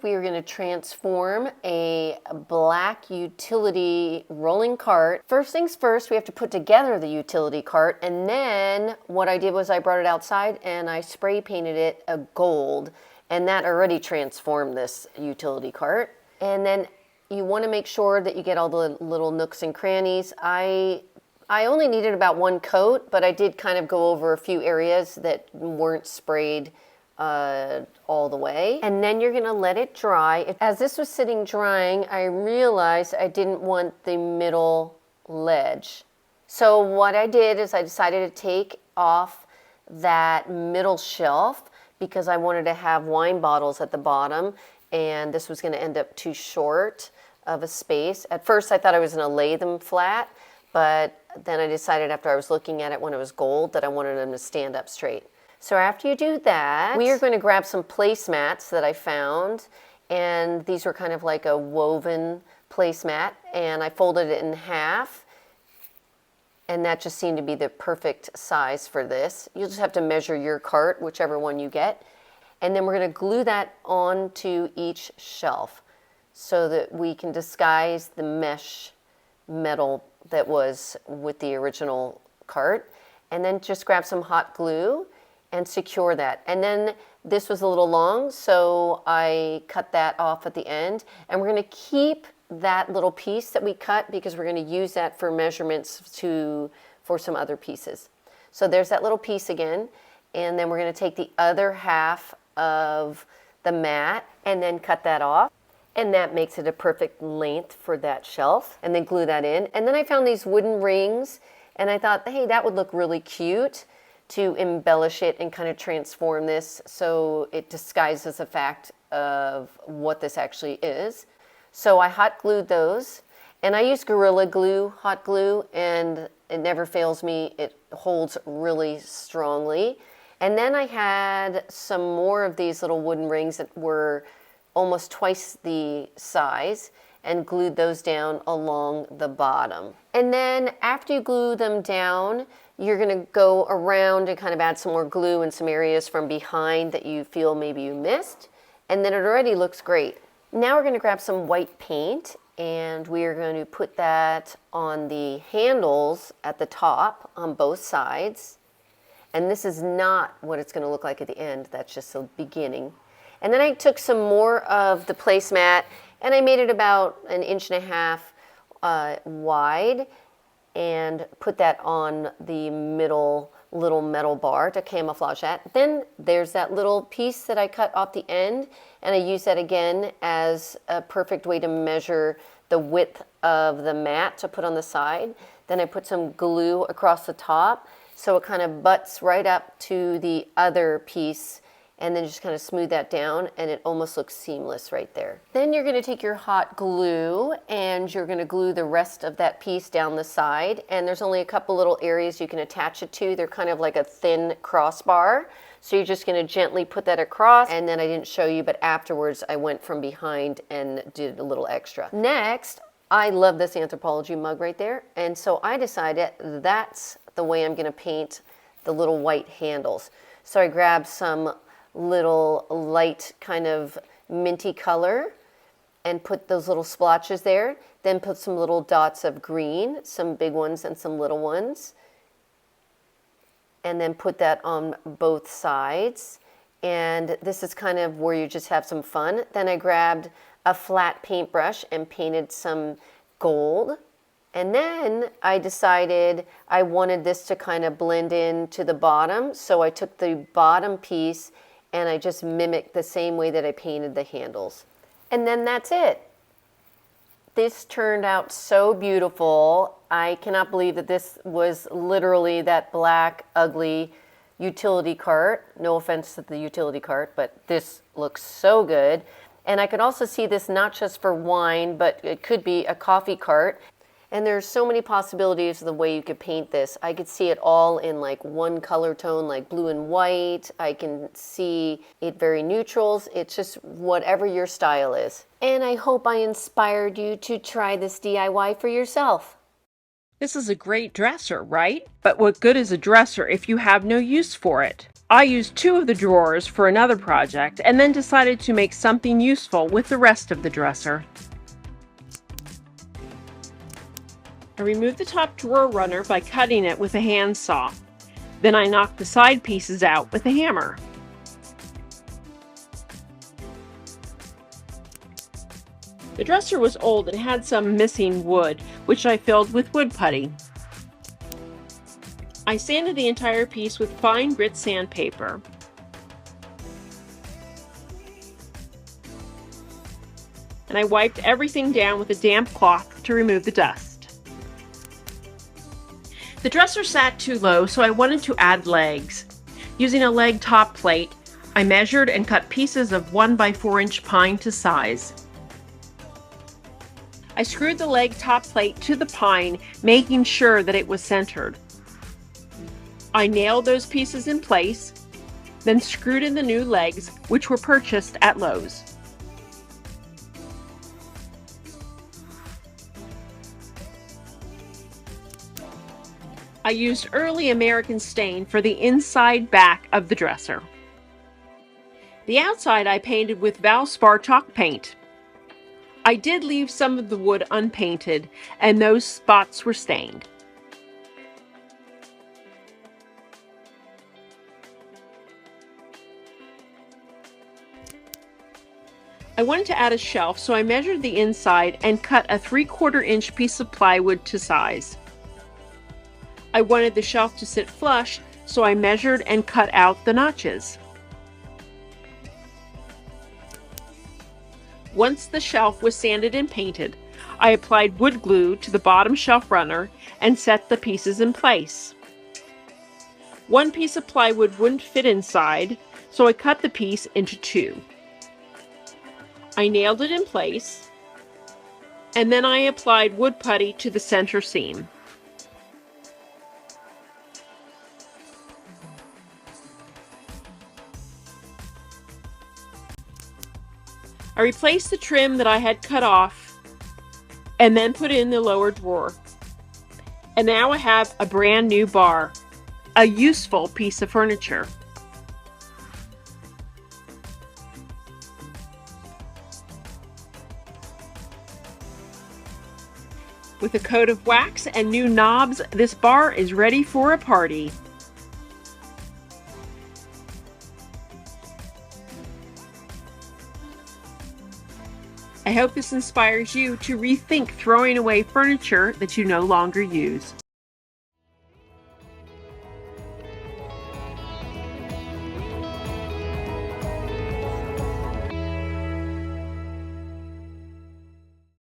We are going to transform a black utility rolling cart. First things first, we have to put together the utility cart, and then what I did was I brought it outside and I spray painted it a gold, and that already transformed this utility cart. And then you want to make sure that you get all the little nooks and crannies. I only needed about one coat, but I did kind of go over a few areas that weren't sprayed all the way. And then you're gonna let it dry. As this was sitting drying, I realized I didn't want the middle ledge. So what I did is I decided to take off that middle shelf because I wanted to have wine bottles at the bottom, and this was gonna end up too short of a space. At first I thought I was gonna lay them flat, but then I decided after I was looking at it when it was gold that I wanted them to stand up straight. So after you do that, we are going to grab some placemats that I found, and these were kind of like a woven placemat, and I folded it in half, and that just seemed to be the perfect size for this. You'll just have to measure your cart, whichever one you get, and then we're going to glue that onto each shelf so that we can disguise the mesh metal that was with the original cart, and then just grab some hot glue and secure that. And then this was a little long, so I cut that off at the end, and we're gonna keep that little piece that we cut because we're gonna use that for measurements for some other pieces. So there's that little piece again, and then we're gonna take the other half of the mat and then cut that off. And that makes it a perfect length for that shelf, and then glue that in. And then I found these wooden rings, and I thought, hey, that would look really cute to embellish it and kind of transform this so it disguises the fact of what this actually is. So I hot glued those, and I use Gorilla Glue hot glue, and it never fails me. It holds really strongly. And then I had some more of these little wooden rings that were almost twice the size, and glued those down along the bottom. And then after you glue them down, you're gonna go around and kind of add some more glue in some areas from behind that you feel maybe you missed, and then it already looks great. Now we're gonna grab some white paint, and we are going to put that on the handles at the top on both sides. And this is not what it's gonna look like at the end, that's just the beginning. And then I took some more of the placemat, and I made it about 1.5 inches wide, and put that on the middle little metal bar to camouflage that. Then there's that little piece that I cut off the end, and I use that again as a perfect way to measure the width of the mat to put on the side. Then I put some glue across the top so it kind of butts right up to the other piece, and then just kind of smooth that down, and it almost looks seamless right there. Then you're gonna take your hot glue, and you're gonna glue the rest of that piece down the side, and there's only a couple little areas you can attach it to. They're kind of like a thin crossbar, so you're just gonna gently put that across, and then I didn't show you, but afterwards I went from behind and did a little extra. Next, I love this Anthropologie mug right there, and so I decided that's the way I'm gonna paint the little white handles. So I grabbed some little light kind of minty color and put those little splotches there, then put some little dots of green, some big ones and some little ones, and then put that on both sides. And this is kind of where you just have some fun. Then I grabbed a flat paintbrush and painted some gold, and then I decided I wanted this to kind of blend in to the bottom, so I took the bottom piece and I just mimicked the same way that I painted the handles. And then that's it. This turned out so beautiful. I cannot believe that this was literally that black, ugly utility cart. No offense to the utility cart, but this looks so good. And I could also see this not just for wine, but it could be a coffee cart. And there's so many possibilities of the way you could paint this. I could see it all in like one color tone, like blue and white. I can see it very neutrals. It's just whatever your style is. And I hope I inspired you to try this DIY for yourself. This is a great dresser, right? But what good is a dresser if you have no use for it? I used 2 of the drawers for another project and then decided to make something useful with the rest of the dresser. I removed the top drawer runner by cutting it with a handsaw. Then I knocked the side pieces out with a hammer. The dresser was old and had some missing wood, which I filled with wood putty. I sanded the entire piece with fine grit sandpaper. And I wiped everything down with a damp cloth to remove the dust. The dresser sat too low, so I wanted to add legs. Using a leg top plate, I measured and cut pieces of 1 by 4 inch pine to size. I screwed the leg top plate to the pine, making sure that it was centered. I nailed those pieces in place, then screwed in the new legs, which were purchased at Lowe's. I used early American stain for the inside back of the dresser. The outside I painted with Valspar chalk paint. I did leave some of the wood unpainted, and those spots were stained. I wanted to add a shelf, so I measured the inside and cut a 3/4 inch piece of plywood to size. I wanted the shelf to sit flush, so I measured and cut out the notches. Once the shelf was sanded and painted, I applied wood glue to the bottom shelf runner and set the pieces in place. One piece of plywood wouldn't fit inside, so I cut the piece into 2. I nailed it in place, and then I applied wood putty to the center seam. I replaced the trim that I had cut off and then put in the lower drawer. And now I have a brand new bar, a useful piece of furniture. With a coat of wax and new knobs, this bar is ready for a party. I hope this inspires you to rethink throwing away furniture that you no longer use.